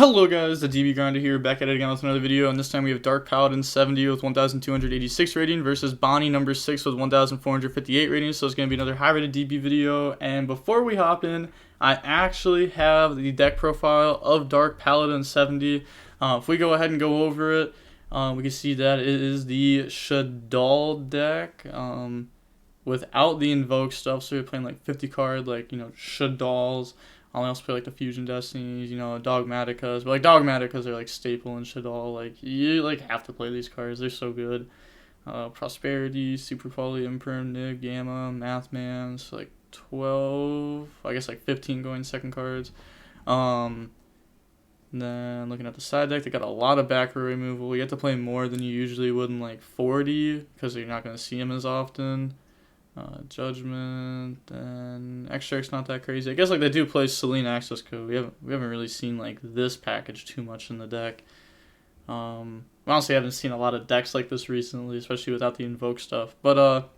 Hello guys, the DB Grinder here, back at it again with another video, and this time we have Dark Paladin 70 with 1286 rating versus Bonnie number 6 with 1458 rating, so it's going to be another high rated DB video. And before we hop in, I actually have the deck profile of Dark Paladin 70. If we go ahead and go over it, we can see that it is the Shaddoll deck without the invoke stuff, so you're playing like 50 card, like, you know, Shaddolls. I also play like the Fusion Destinies, you know, Dogmaticas, but like Dogmaticas are like staple in Shaddoll. Like you like have to play these cards; they're so good. Prosperity, Super Poly, Imperm, Nib, Gamma, Mathman, so like 12, I guess like 15 going second cards. Then looking at the side deck, they got a lot of back row removal. You have to play more than you usually would in like 40 because you're not going to see them as often. Judgment, and Estrex not that crazy. I guess like they do play Selene Access Code. We haven't really seen like this package too much in the deck. Honestly, I haven't seen a lot of decks like this recently, especially without the invoke stuff. But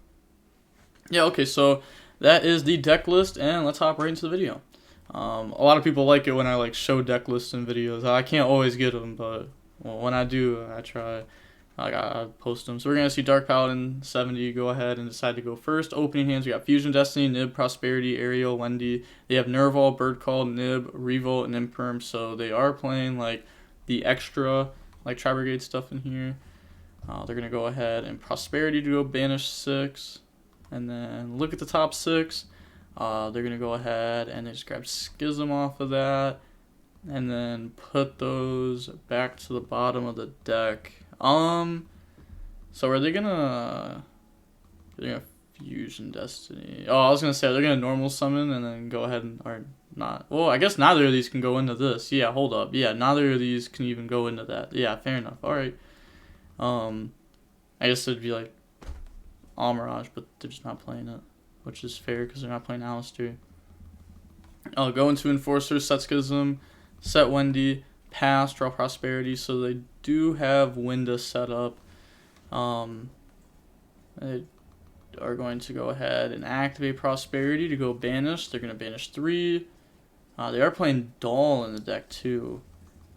yeah, okay, so that is the deck list, and let's hop right into the video. A lot of people like it when I like show deck lists in videos. I can't always get them, but well, when I do, I try. I post them. So we're going to see Dark Paladin 70 go ahead and decide to go first. Opening hands, we got Fusion Destiny, Nib, Prosperity, Ariel, Wendy. They have Nerval, Bird Call, Nib, Revolt, and Imperm. So they are playing like the extra like Tri-Brigade stuff in here. They're going to go ahead and Prosperity to go banish 6. And then look at the top 6. They're going to go ahead and they just grab Schism off of that. And then put those back to the bottom of the deck. So are they gonna Fusion Destiny? Oh, I was gonna say, are they gonna normal summon and then go ahead and, or not? Well, I guess neither of these can go into this. Yeah, hold up. Yeah, neither of these can even go into that. Yeah, fair enough. Alright. I guess it'd be like Mirage, but they're just not playing it, which is fair because they're not playing Alistair. I'll go into Enforcer, set Schism, set Wendy, pass, draw Prosperity, so they do have Winda set up. They are going to go ahead and activate Prosperity to go banish. They're going to banish 3. They are playing Doll in the deck too.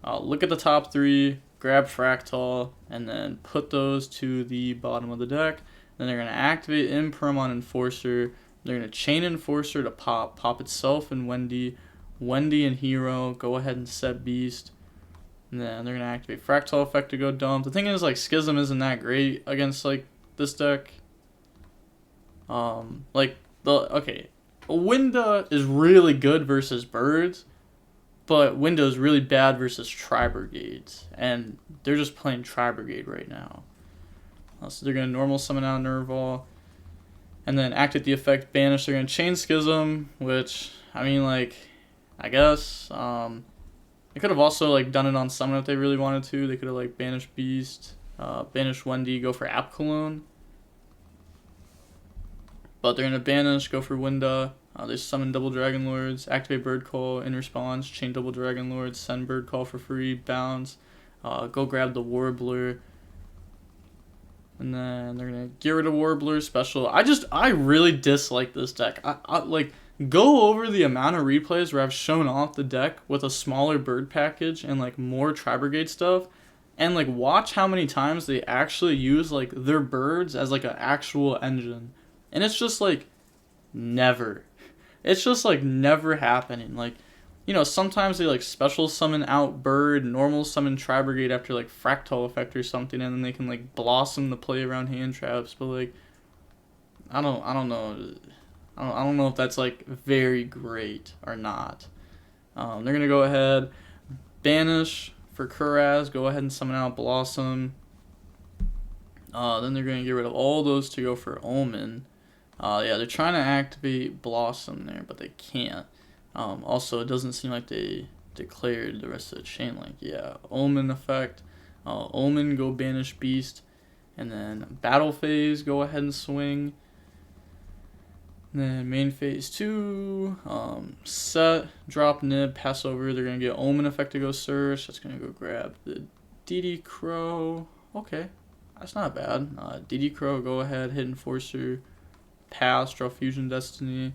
Look at the top 3, grab Fractal, and then put those to the bottom of the deck. Then they're going to activate Imperm on Enforcer. They're going to chain Enforcer to pop itself and Wendy and Hero, go ahead and set Beast. And then they're going to activate Fractal Effect to go dump. The thing is, like, Schism isn't that great against, like, this deck. Winda is really good versus birds, but Winda is really bad versus Tri-Brigades. And they're just playing Tri-Brigade right now. So they're going to normal summon out Nerval. And then activate the effect, banish. They're going to chain Schism, which, I mean, like, I guess, they could have also like done it on summon if they really wanted to. They could have like banished Beast, banished Wendy, go for App Cologne. But they're gonna banish, go for Winda. They summon double Dragon Lords, activate Bird Call in response, chain double Dragon Lords, send Bird Call for free, bounce, go grab the Warbler. And then they're gonna get rid of Warbler special. I really dislike this deck. I like. Go over the amount of replays where I've shown off the deck with a smaller bird package and like more Tri-Brigade stuff, and like watch how many times they actually use like their birds as like an actual engine, and it's just like never. It's just like never happening. Like, you know, sometimes they like special summon out bird, normal summon Tri-Brigade after like Fractal Effect or something, and then they can like blossom the play around hand traps. But like, I don't know. I don't know if that's like very great or not. They're going to go ahead, banish for Kuraz, go ahead and summon out Blossom. Then they're going to get rid of all those to go for Omen. Yeah, they're trying to activate Blossom there, but they can't. Also, it doesn't seem like they declared the rest of the chain link. Yeah, Omen effect. Omen, go banish Beast. And then Battle Phase, go ahead and swing. Then main phase 2, set, drop Nib, pass over. They're going to get Omen effect to go search. That's going to go grab the dotKuro. Okay, that's not bad. dotKuro, go ahead, hit Enforcer, pass, draw Fusion Destiny.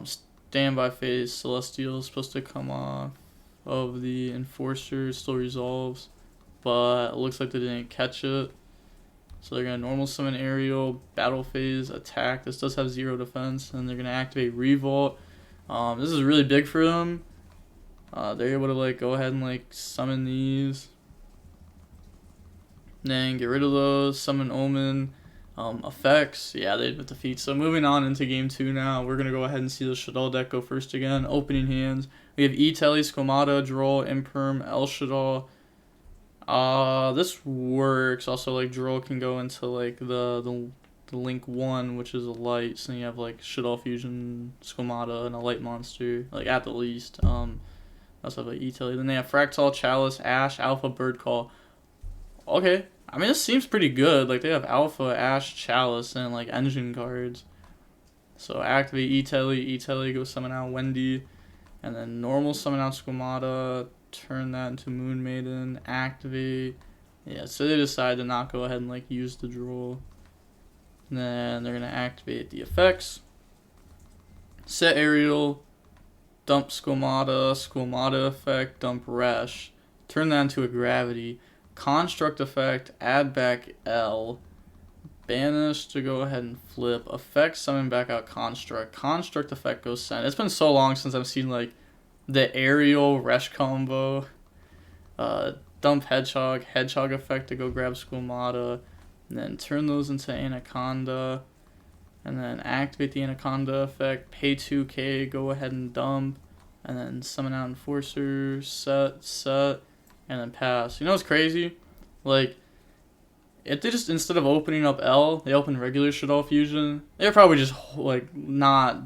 Standby phase, Celestial is supposed to come off. of the Enforcer. It still resolves, but it looks like they didn't catch it. So they're going to normal summon Aerial, Battle Phase, Attack. This does have 0 defense. And they're going to activate Revolt. This is really big for them. They're able to like go ahead and like summon these. Then get rid of those. Summon Omen. Effects. Yeah, they did defeat. So moving on into game 2 now. We're going to go ahead and see the Shaddoll deck go first again. Opening hands. We have E-Telly, Squamata, Droll, Imperm, El Shaddoll. This works. Also, like, Droll can go into, like, the Link 1, which is a light. So you have, like, Shaddoll Fusion, Squamata, and a light monster, like, at the least. Also have, like, E-Telly. Then they have Fractal, Chalice, Ash, Alpha, Bird Call. Okay. I mean, this seems pretty good. Like, they have Alpha, Ash, Chalice, and, like, engine cards. So activate E-Telly. E-Telly, go summon out Wendy. And then normal summon out Squamata. Turn that into Moon Maiden, activate. Yeah, so they decide to not go ahead and like use the Droll. And then they're gonna activate the effects. Set Aerial, dump Squamata, Squamata effect, dump Resh. Turn that into a Gravity. Construct effect, add back L. Banish to go ahead and flip. Effect, summon back out Construct. Construct effect goes send. It's been so long since I've seen like the Aerial Resh combo. Dump Hedgehog, Hedgehog effect to go grab Squamata, and then turn those into Anaconda, and then activate the Anaconda effect, pay 2k, go ahead and dump, and then summon out Enforcer, set, and then pass. You know what's crazy? Like, if they just, instead of opening up L, they open regular Shaddoll Fusion, they're probably just, like, not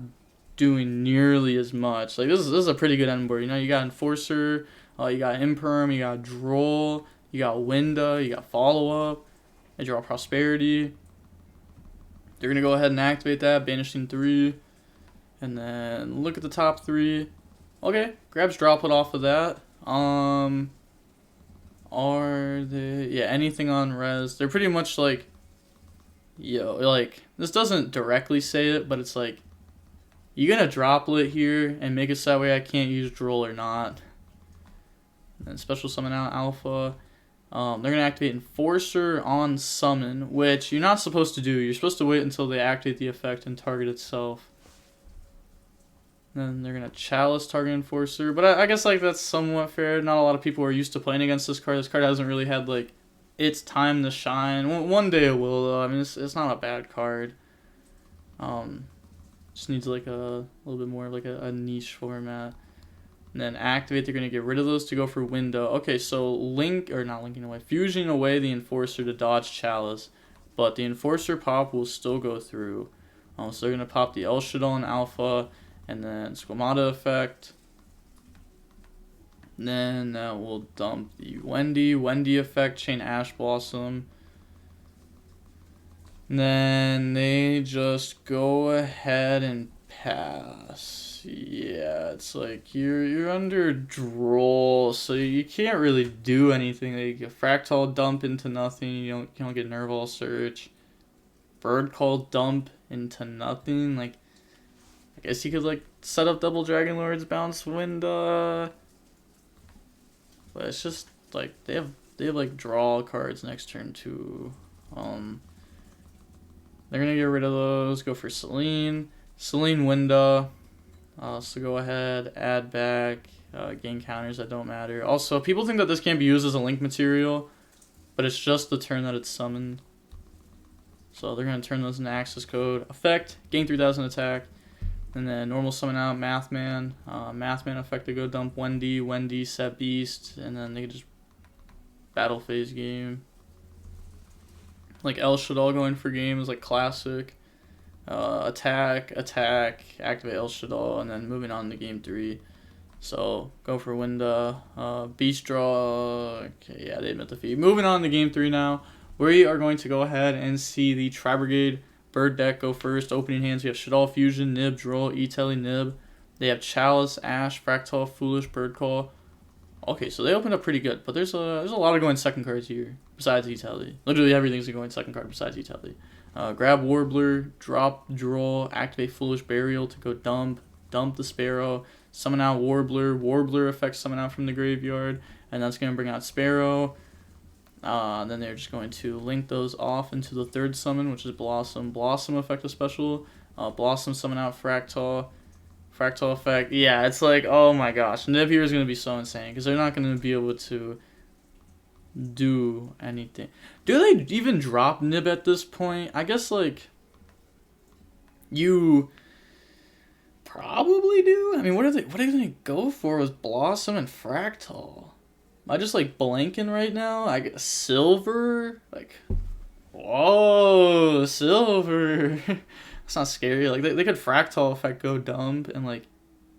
doing nearly as much. Like, this is a pretty good end board. You know, you got Enforcer, you got Imperm, you got Droll, you got Winda, you got Follow Up, they draw Prosperity. They're gonna go ahead and activate that, banishing 3, and then look at the top 3. Okay, grabs Droplet off of that. Are they, yeah, anything on res? They're pretty much like, yo, like, this doesn't directly say it, but it's like, you're gonna Droplet here and make it so that way I can't use Droll or not. And then special summon out Alpha. They're gonna activate Enforcer on summon, which you're not supposed to do. You're supposed to wait until they activate the effect and target itself. Then they're gonna Chalice target Enforcer, but I guess like that's somewhat fair. Not a lot of people are used to playing against this card. This card hasn't really had like its time to shine. One day it will though. I mean, it's not a bad card. Just needs like a little bit more of like a niche format. And then activate, they're going to get rid of those to go for Window. Okay, so fusion away the Enforcer to dodge Chalice. But the Enforcer pop will still go through. So they're going to pop the El Shaddoll and Alpha, and then Squamata effect. And then we'll dump the Wendy effect, chain Ash Blossom. And then they just go ahead and pass. Yeah, it's like you're under Droll, so you can't really do anything. Like a Fractal dump into nothing. You don't get Nerval Search. Bird Call dump into nothing. Like, I guess you could like set up double Dragon Lords, bounce Winda. But it's just like they have like draw cards next turn too. They're gonna get rid of those. Go for Selene Winda. So go ahead, add back, gain counters that don't matter. Also, people think that this can't be used as a link material, but it's just the turn that it's summoned. So they're going to turn those into access code. Effect, gain 3000 attack, and then normal summon out Mathman. Mathman effect to go dump Wendy, set Beast, and then they can just battle phase game. Like El Shaddoll going for game is like classic. Attack, activate El Shaddoll, and then moving on to game 3. So go for Winda, Beast draw. Okay, yeah, they admit defeat. Moving on to game 3 now. We are going to go ahead and see the Tri-Brigade Bird deck go first. Opening hands, we have Shaddoll Fusion, Nib, Droll, E-Telly, Nib. They have Chalice, Ash, Fractal, Foolish, Bird Call. Okay, so they opened up pretty good, but there's a lot of going second cards here besides E-Telly. Literally everything's going second card besides E-Telly. Grab Warbler, drop Droll, activate Foolish Burial to go dump the Sparrow, summon out Warbler. Warbler affects summon out from the graveyard, and that's going to bring out Sparrow. Then they're just going to link those off into the third summon, which is Blossom. Blossom effect a special. Blossom summon out Fractal. Fractal effect. Yeah, it's like, oh my gosh. Nib here is going to be so insane because they're not going to be able to do anything. Do they even drop Nib at this point? I guess, like, you probably do. I mean, what are they going to go for with Blossom and Fractal? Am I just, like, blanking right now? I get Silver? Like, whoa, Silver. It's not scary. Like, they could Fractal effect go dump and, like,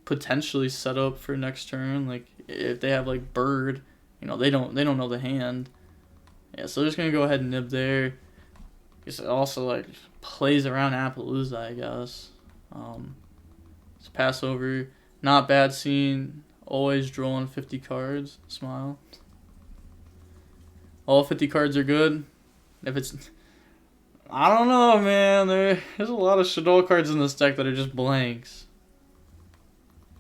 potentially set up for next turn. Like, if they have, like, Bird, you know, they don't know the hand. Yeah, so they're just gonna go ahead and nib there. Guess it also, like, plays around Appaloosa, I guess. It's pass over. Not bad scene. Always drawing 50 cards. Smile. All 50 cards are good. If it's... I don't know, man. There's a lot of Shaddoll cards in this deck that are just blanks.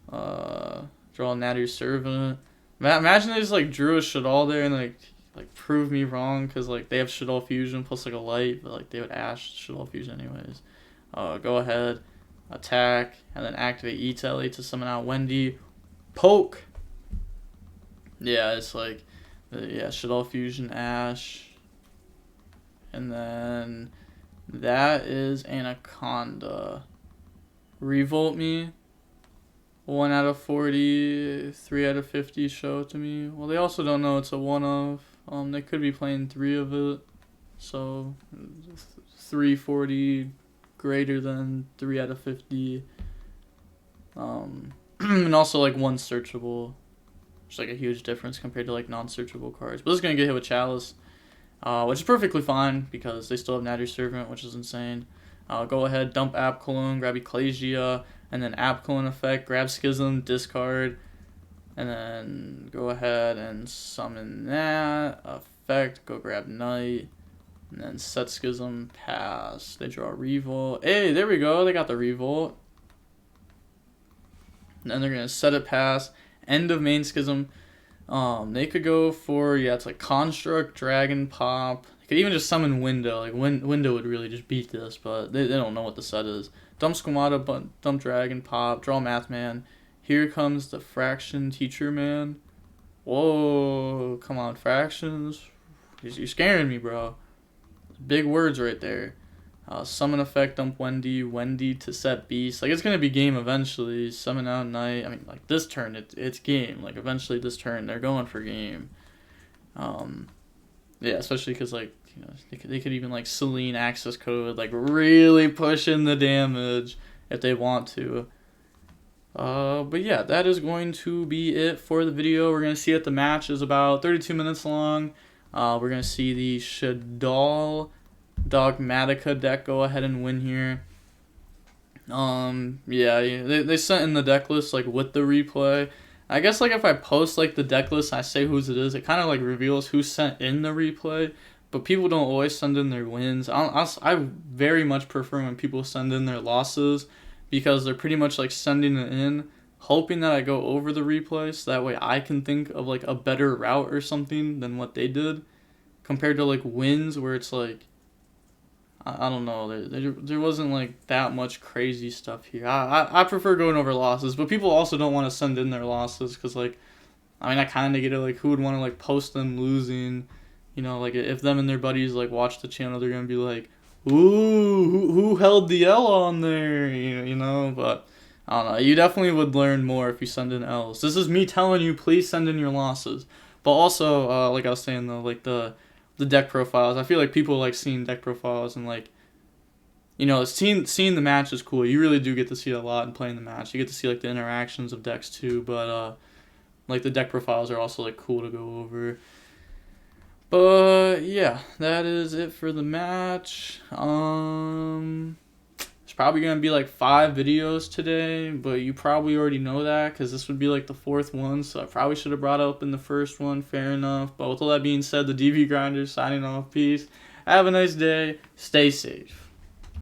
Draw Natty Servant. Imagine they just, like, drew a Shaddoll there and, like prove me wrong, because, like, they have Shaddoll Fusion plus, like, a light, but, like, they would Ash Shaddoll Fusion anyways. Go ahead, attack, and then activate E-Telly to summon out Wendy. Poke! Yeah, it's like, yeah, Shaddoll Fusion, Ash. And then that is Anaconda. Revolt me. 1 out of 40, 3 out of 50 show it to me. Well, they also don't know it's a 1-of. They could be playing 3 of it. So, 340 greater than 3 out of 50. And also, like, 1 searchable. Which is, like, a huge difference compared to, like, non-searchable cards. But this is going to get hit with Chalice. Which is perfectly fine because they still have Natty Servant, which is insane. Go ahead, dump Apclone, grab Ecclesia, and then Apclone effect, grab Schism, discard, and then go ahead and summon that effect, go grab Knight, and then set Schism, pass. They draw Revolt. Hey, there we go, they got the Revolt. And then they're going to set it, pass, end of main Schism. They could go for, yeah, it's like Construct, Dragon, Pop. They could even just summon Window. Like, Window would really just beat this, but they don't know what the set is. Dump Squamata, dump Dragon, Pop, draw Mathman. Here comes the Fraction Teacher Man. Whoa, come on, Fractions. You're scaring me, bro. Big words right there. Summon effect, dump Wendy to set Beast. Like, it's going to be game eventually. Summon out Knight. I mean, like, this turn, it's game. Like, eventually this turn, they're going for game. Yeah, especially because, like, you know, they could even, like, Selene access code, like, really push in the damage if they want to. But yeah, that is going to be it for the video. We're going to see that the match is about 32 minutes long. We're going to see the Shaddoll Dogmatica deck go ahead and win here. Yeah, they sent in the deck list, like, with the replay. I guess, like, if I post, like, the deck list and I say whose it is, it kind of, like, reveals who sent in the replay. But people don't always send in their wins. I very much prefer when people send in their losses, because they're pretty much, like, sending it in, hoping that I go over the replay, so that way I can think of, like, a better route or something than what they did, compared to, like, wins where it's, like, I don't know, there wasn't, like, that much crazy stuff here. I prefer going over losses, but people also don't want to send in their losses, because, like, I mean, I kind of get it, like, who would want to, like, post them losing, you know, like, if them and their buddies, like, watch the channel, they're going to be like, ooh, who held the L on there, you know, but, I don't know, you definitely would learn more if you send in L's. This is me telling you, please send in your losses, but also, like I was saying, though, like, the deck profiles. I feel like people like seeing deck profiles, and, like, you know, seeing the match is cool. You really do get to see a lot in playing the match. You get to see, like, the interactions of decks too, but like, the deck profiles are also, like, cool to go over. But yeah, that is it for the match. It's probably gonna be like 5 videos today, but you probably already know that because this would be like the 4th one, so I probably should have brought it up in the first one. Fair enough. But with all that being said, the DB Grinder signing off. Peace. Have a nice day. Stay safe.